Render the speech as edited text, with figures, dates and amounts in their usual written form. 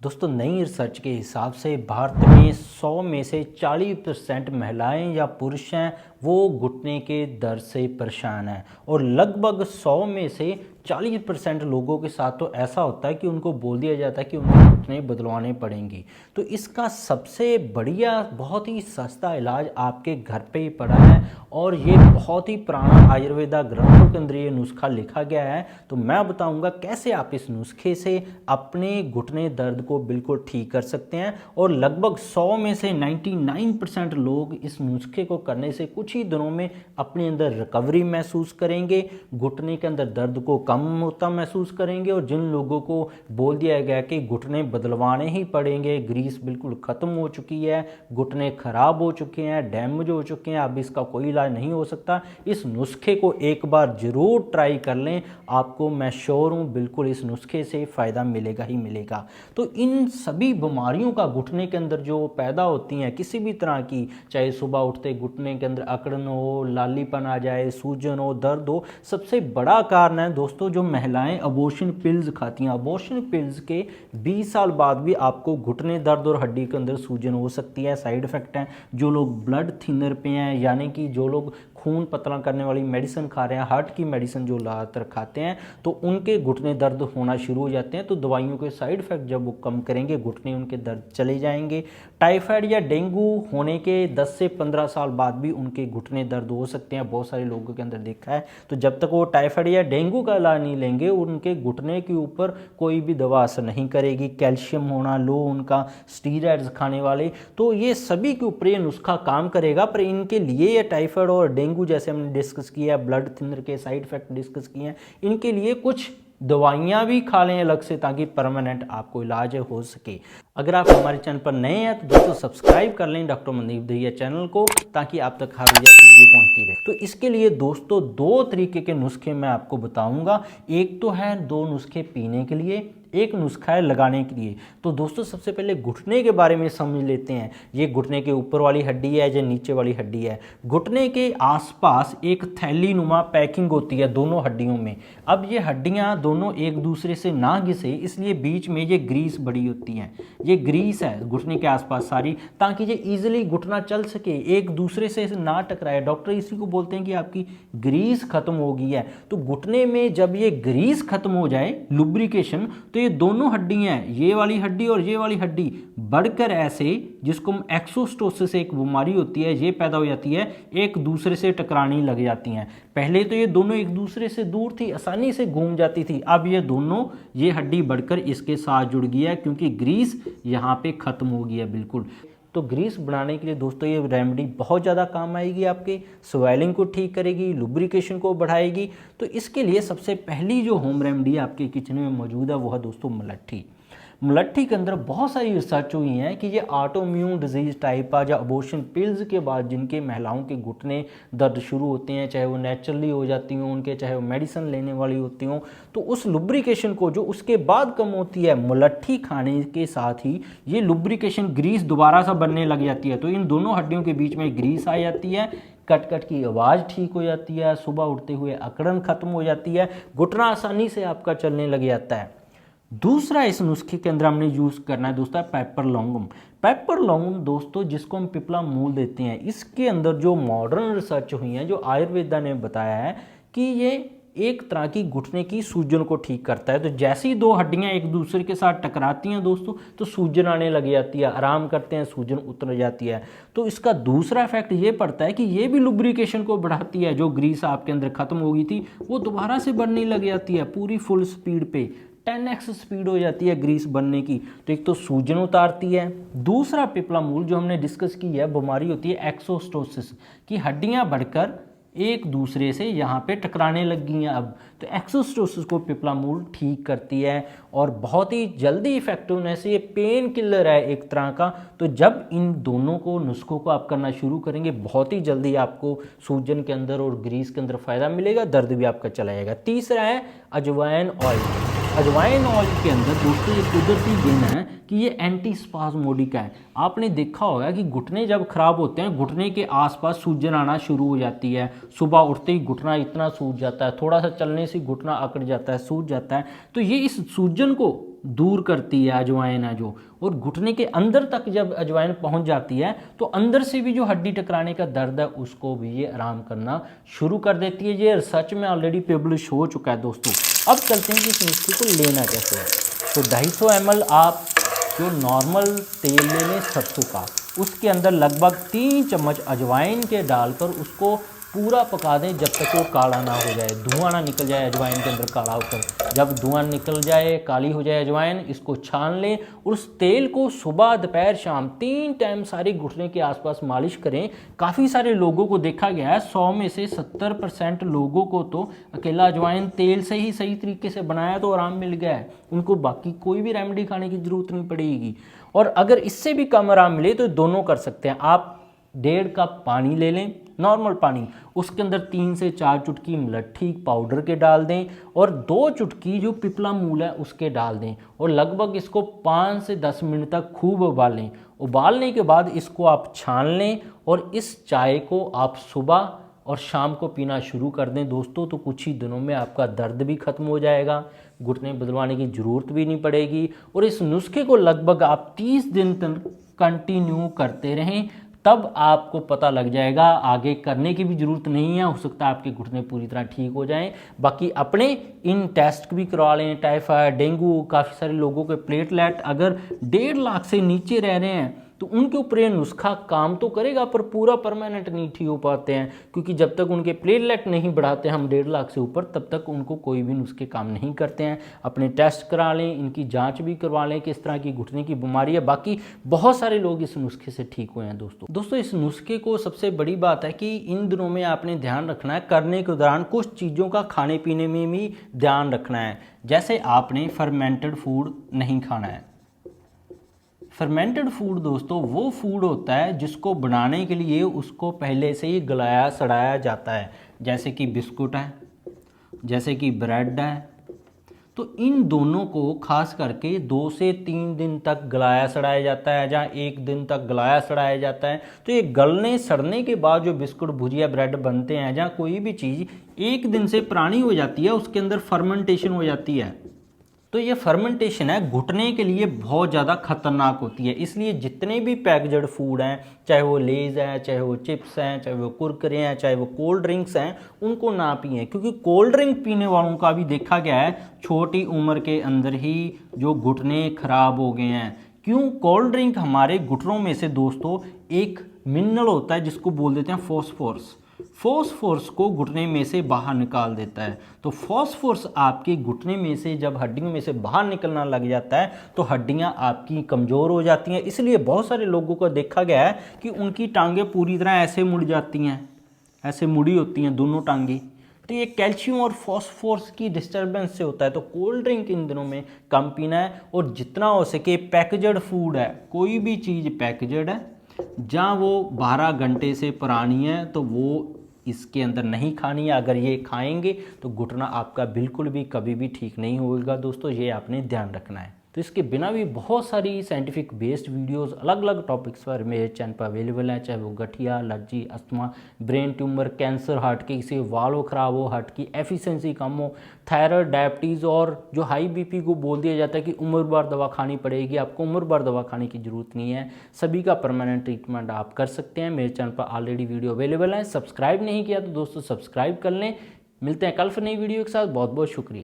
दोस्तों नई रिसर्च के हिसाब से भारत में 100 में से 40% महिलाएं या पुरुष हैं वो घुटने के दर्द से परेशान हैं और लगभग 100 में से 40% लोगों के साथ तो ऐसा होता है कि उनको बोल दिया जाता है कि उनको घुटने बदलवाने पड़ेंगे। तो इसका सबसे बढ़िया बहुत ही सस्ता इलाज आपके घर पे ही पड़ा है और ये बहुत ही पुराना आयुर्वेदा ग्रंथों के अंदर ये नुस्खा लिखा गया है। तो मैं बताऊंगा कैसे आप इस नुस्खे से अपने घुटने दर्द को बिल्कुल ठीक कर सकते हैं और लगभग 100 में से 99% लोग इस नुस्खे को करने से कुछ ही दिनों में अपने अंदर रिकवरी महसूस करेंगे, घुटने के अंदर दर्द को कम होता महसूस करेंगे। और जिन लोगों को बोल दिया गया कि घुटने बदलवाने ही पड़ेंगे, ग्रीस बिल्कुल ख़त्म हो चुकी है, घुटने खराब हो चुके हैं, डैमेज हो चुके हैं, अब इसका कोई इलाज नहीं हो सकता, इस नुस्खे को एक बार ज़रूर ट्राई कर लें। आपको मैं श्योर हूँ बिल्कुल इस नुस्खे से फ़ायदा मिलेगा ही मिलेगा। तो इन सभी बीमारियों का घुटने के अंदर जो पैदा होती हैं किसी भी तरह की, चाहे सुबह उठते घुटने के अंदर अकड़न हो, लालीपन आ जाए, सूजन हो, दर्द हो, सबसे बड़ा कारण है दोस्तों जो महिलाएं अबॉर्शन पिल्स खाती हैं। अबॉर्शन पिल्स के 20 साल बाद भी आपको घुटने दर्द और हड्डी के अंदर सूजन हो सकती है। साइड इफेक्ट हैं। जो लोग ब्लड थिनर पे हैं, यानी कि जो लोग खून पतला करने वाली मेडिसिन खा रहे हैं, हार्ट की मेडिसिन जो लगातार खाते हैं, तो उनके घुटने दर्द होना शुरू हो जाते हैं। तो दवाइयों के साइड इफेक्ट जब वो कम करेंगे, घुटने उनके दर्द चले जाएंगे। टाइफाइड या डेंगू होने के 10 से 15 साल बाद भी उनके घुटने दर्द हो सकते हैं, बहुत सारे लोगों के अंदर देखा है। तो जब तक वो टाइफाइड या डेंगू का इलाज नहीं लेंगे, उनके घुटने के ऊपर कोई भी दवा असर नहीं करेगी। कैल्शियम होना लो, उनका स्टीरॉइड्स खाने वाले, तो ये सभी के ऊपर ये नुस्खा काम करेगा। पर इनके लिए ये टाइफाइड और डेंगू जैसे हमने डिस्कस किया, ब्लड थिनर के साइड इफेक्ट डिस्कस किए हैं, इनके लिए कुछ दवाइयाँ भी खा लें अलग से ताकि परमानेंट आपको इलाज हो सके। अगर आप हमारे चैनल पर नए हैं तो दोस्तों सब्सक्राइब कर लें डॉक्टर मनदीप दहिया चैनल को, ताकि आप तक हर वीडियो पहुंचती रहे। तो इसके लिए दोस्तों 2 तरीके के नुस्खे मैं आपको बताऊंगा। एक तो है 2 नुस्खे पीने के लिए, एक नुस्खा है लगाने के लिए। तो दोस्तों सबसे पहले घुटने के बारे में समझ लेते हैं। ये घुटने के ऊपर वाली हड्डी है, जो नीचे वाली हड्डी है। घुटने के आसपास एक थैली नुमा पैकिंग होती है दोनों हड्डियों में। अब ये हड्डियां दोनों एक दूसरे से ना घिसे, इसलिए बीच में ये ग्रीस बड़ी होती है। ये ग्रीस है घुटने के आसपास सारी, ताकि ये इजीली घुटना चल सके, एक दूसरे से ना टकराए। डॉक्टर इसी को बोलते हैं कि आपकी ग्रीस खत्म हो गई है। तो घुटने में जब ये ग्रीस खत्म हो जाए, लुब्रिकेशन, तो ये दोनों हड्डियां, ये वाली हड्डी और ये वाली हड्डी बढ़कर ऐसे, जिसको हम एक्सोस्टोसिस एक बीमारी होती है, ये पैदा हो जाती है, एक दूसरे से टकराने लग जाती हैं। पहले तो ये दोनों एक दूसरे से दूर थी, आसानी से घूम जाती थी। अब ये दोनों, ये हड्डी बढ़कर इसके साथ जुड़ गई है, क्योंकि ग्रीस यहाँ पे खत्म हो गई है बिल्कुल। तो ग्रीस बनाने के लिए दोस्तों ये रेमेडी बहुत ज़्यादा काम आएगी, आपके स्वेलिंग को ठीक करेगी, लुब्रिकेशन को बढ़ाएगी। तो इसके लिए सबसे पहली जो होम रेमेडी आपके किचन में मौजूद है वो है दोस्तों मुलट्ठी। मुलट्ठी के अंदर बहुत सारी रिसर्च हुई हैं कि ये ऑटोइम्यून डिजीज टाइप या अबॉर्शन पिल्स के बाद जिनके महिलाओं के घुटने दर्द शुरू होते हैं, चाहे वो नेचुरली हो जाती हों उनके, चाहे वो मेडिसिन लेने वाली होती हों, तो उस लुब्रिकेशन को जो उसके बाद कम होती है, मुलट्ठी खाने के साथ ही ये लुब्रिकेशन ग्रीस दोबारा सा बनने लग जाती है। तो इन दोनों हड्डियों के बीच में ग्रीस आ जाती है, कट कट की आवाज़ ठीक हो जाती है, सुबह उठते हुए अकड़न खत्म हो जाती है, घुटना आसानी से आपका चलने लग जाता है। दूसरा इस नुस्खे के अंदर हमने यूज़ करना है दोस्तों पेपर लॉन्गम। पेपर लॉन्गम दोस्तों जिसको हम पिपला मूल देते हैं, इसके अंदर जो मॉडर्न रिसर्च हुई है, जो आयुर्वेदा ने बताया है कि ये एक तरह की घुटने की सूजन को ठीक करता है। तो जैसे ही 2 हड्डियां एक दूसरे के साथ टकराती हैं दोस्तों, तो सूजन आने लग जाती है, आराम करते हैं सूजन उतर जाती है। तो इसका दूसरा इफेक्ट ये पड़ता है कि ये भी लुब्रिकेशन को बढ़ाती है। जो ग्रीस आपके अंदर खत्म हो गई थी वो दोबारा से बढ़ने लग जाती है पूरी फुल स्पीड पे, 10x स्पीड हो जाती है ग्रीस बनने की। तो एक तो सूजन उतारती है, दूसरा पिपला मूल जो हमने डिस्कस की है बीमारी होती है एक्सोस्टोसिस की, हड्डियां बढ़कर एक दूसरे से यहाँ पे टकराने लग गई हैं अब। तो एक्सोस्टोसिस को पिपला मूल ठीक करती है और बहुत ही जल्दी इफेक्टिवनेस, ये पेन किलर है एक तरह का। तो जब इन दोनों को नुस्खों को आप करना शुरू करेंगे, बहुत ही जल्दी आपको सूजन के अंदर और ग्रीस के अंदर फ़ायदा मिलेगा, दर्द भी आपका चला जाएगा। तीसरा है अजवाइन ऑयल। अजवाइन ऑयल के अंदर दोस्तों ये कुदरती गुण है कि ये एंटी स्पाज्मोडिक है। आपने देखा होगा कि घुटने जब खराब होते हैं, घुटने के आसपास सूजन आना शुरू हो जाती है, सुबह उठते ही घुटना इतना सूज जाता है, थोड़ा सा चलने से घुटना अकड़ जाता है, सूज जाता है। तो ये इस सूजन को दूर करती है अजवाइन है जो, और घुटने के अंदर तक जब अजवाइन पहुंच जाती है तो अंदर से भी जो हड्डी टकराने का दर्द है उसको भी ये आराम करना शुरू कर देती है। ये रिसर्च में ऑलरेडी पब्लिश हो चुका है दोस्तों। अब चलते हैं कि इस नुस्खे को लेना कैसे है। तो 250 ml आप जो नॉर्मल तेल ले लें सरसों का, उसके अंदर लगभग 3 चम्मच अजवाइन के डालकर उसको पूरा पका दें जब तक वो काला ना हो जाए, धुआं ना निकल जाए अजवाइन के अंदर काला होकर। जब धुआं निकल जाए, काली हो जाए अजवाइन, इसको छान लें और उस तेल को सुबह दोपहर शाम 3 टाइम सारे घुटने के आसपास मालिश करें। काफ़ी सारे लोगों को देखा गया है, 100 में से 70% लोगों को तो अकेला अजवाइन तेल से ही सही तरीके से बनाया तो आराम मिल गया है, उनको बाकी कोई भी रेमेडी खाने की ज़रूरत नहीं पड़ेगी। और अगर इससे भी कम आराम मिले तो दोनों कर सकते हैं। आप 1.5 कप पानी ले लें, नॉर्मल पानी, उसके अंदर 3 से 4 चुटकी मुलट्ठी पाउडर के डाल दें और 2 चुटकी जो पिपला मूल है उसके डाल दें और लगभग इसको 5 से 10 मिनट तक खूब उबालें। उबालने के बाद इसको आप छान लें और इस चाय को आप सुबह और शाम को पीना शुरू कर दें दोस्तों। तो कुछ ही दिनों में आपका दर्द भी खत्म हो जाएगा, घुटने बदलवाने की ज़रूरत भी नहीं पड़ेगी। और इस नुस्खे को लगभग आप 30 दिन तक कंटिन्यू करते रहें, तब आपको पता लग जाएगा। आगे करने की भी ज़रूरत नहीं है, हो सकता है आपके घुटने पूरी तरह ठीक हो जाएं। बाकी अपने इन टेस्ट भी करवा लें, टाइफाइड, डेंगू, काफ़ी सारे लोगों के प्लेटलेट अगर 1.5 लाख से नीचे रह रहे हैं तो उनके ऊपर ये नुस्खा काम तो करेगा पर पूरा परमानेंट नहीं ठीक हो पाते हैं, क्योंकि जब तक उनके प्लेटलेट नहीं बढ़ाते हम 1.5 लाख से ऊपर, तब तक उनको कोई भी नुस्खे काम नहीं करते हैं। अपने टेस्ट करा लें, इनकी जांच भी करवा लें किस तरह की घुटने की बीमारी है। बाकी बहुत सारे लोग इस नुस्खे से ठीक हुए हैं दोस्तों। इस नुस्खे को सबसे बड़ी बात है कि इन दिनों में आपने ध्यान रखना है, करने के दौरान कुछ चीज़ों का खाने पीने में भी ध्यान रखना है। जैसे आपने फर्मेंटेड फूड नहीं खाना है। फर्मेंटेड फूड दोस्तों वो फूड होता है जिसको बनाने के लिए उसको पहले से ही गलाया सड़ाया जाता है, जैसे कि बिस्कुट है, जैसे कि ब्रेड है। तो इन दोनों को खास करके 2 से 3 दिन तक गलाया सड़ाया जाता है, जहाँ 1 दिन तक गलाया सड़ाया जाता है। तो ये गलने सड़ने के बाद जो बिस्कुट, भुजिया, ब्रेड बनते हैं, जहाँ कोई भी चीज़ 1 दिन से पुरानी हो जाती है उसके अंदर फर्मेंटेशन हो जाती है। तो ये फर्मेंटेशन है घुटने के लिए बहुत ज़्यादा खतरनाक होती है। इसलिए जितने भी पैकेज्ड फूड हैं, चाहे वो लेज़ है, चाहे वो चिप्स हैं, चाहे वो कुरकुरे हैं, चाहे वो कोल्ड ड्रिंक्स हैं, उनको ना पिएं। क्योंकि कोल्ड ड्रिंक पीने वालों का भी देखा गया है छोटी उम्र के अंदर ही जो घुटने खराब हो गए हैं। क्यों? कोल्ड ड्रिंक हमारे घुटनों में से दोस्तों एक मिनरल होता है जिसको बोल देते हैं फॉस्फोरस। फॉस्फोरस को घुटने में से बाहर निकाल देता है। तो फॉस्फोरस आपके घुटने में से जब हड्डियों में से बाहर निकलना लग जाता है तो हड्डियां आपकी कमज़ोर हो जाती हैं। इसलिए बहुत सारे लोगों को देखा गया है कि उनकी टांगें पूरी तरह ऐसे मुड़ जाती हैं, ऐसे मुड़ी होती हैं दोनों टांगें। तो ये कैल्शियम और फॉस्फोरस की डिस्टर्बेंस से होता है। तो कोल्ड ड्रिंक इन दिनों में कम पीना है और जितना हो सके पैकेज्ड फूड है, कोई भी चीज़ पैकेज्ड है जहाँ वो 12 घंटे से पुरानी है तो वो इसके अंदर नहीं खानी है। अगर ये खाएंगे तो घुटना आपका बिल्कुल भी कभी भी ठीक नहीं होगा दोस्तों, ये आपने ध्यान रखना है। तो इसके बिना भी बहुत सारी साइंटिफिक बेस्ड वीडियोस अलग अलग टॉपिक्स पर मेरे चैनल पर अवेलेबल हैं, चाहे वो गठिया, allergy, asthma, brain tumour, cancer, heart के किसी वाल्व खराब हो, हार्ट की एफिशिएंसी कम हो, थायराइड, डायबिटीज़ और जो हाई बीपी को बोल दिया जाता है कि उम्र भर दवा खानी पड़ेगी, आपको उम्र भर दवा खाने की ज़रूरत नहीं है। सभी का परमानेंट ट्रीटमेंट आप कर सकते हैं। मेरे चैनल पर ऑलरेडी वीडियो अवेलेबल है। सब्सक्राइब नहीं किया तो दोस्तों सब्सक्राइब कर लें। मिलते हैं कल फिर नई वीडियो के साथ। बहुत बहुत शुक्रिया।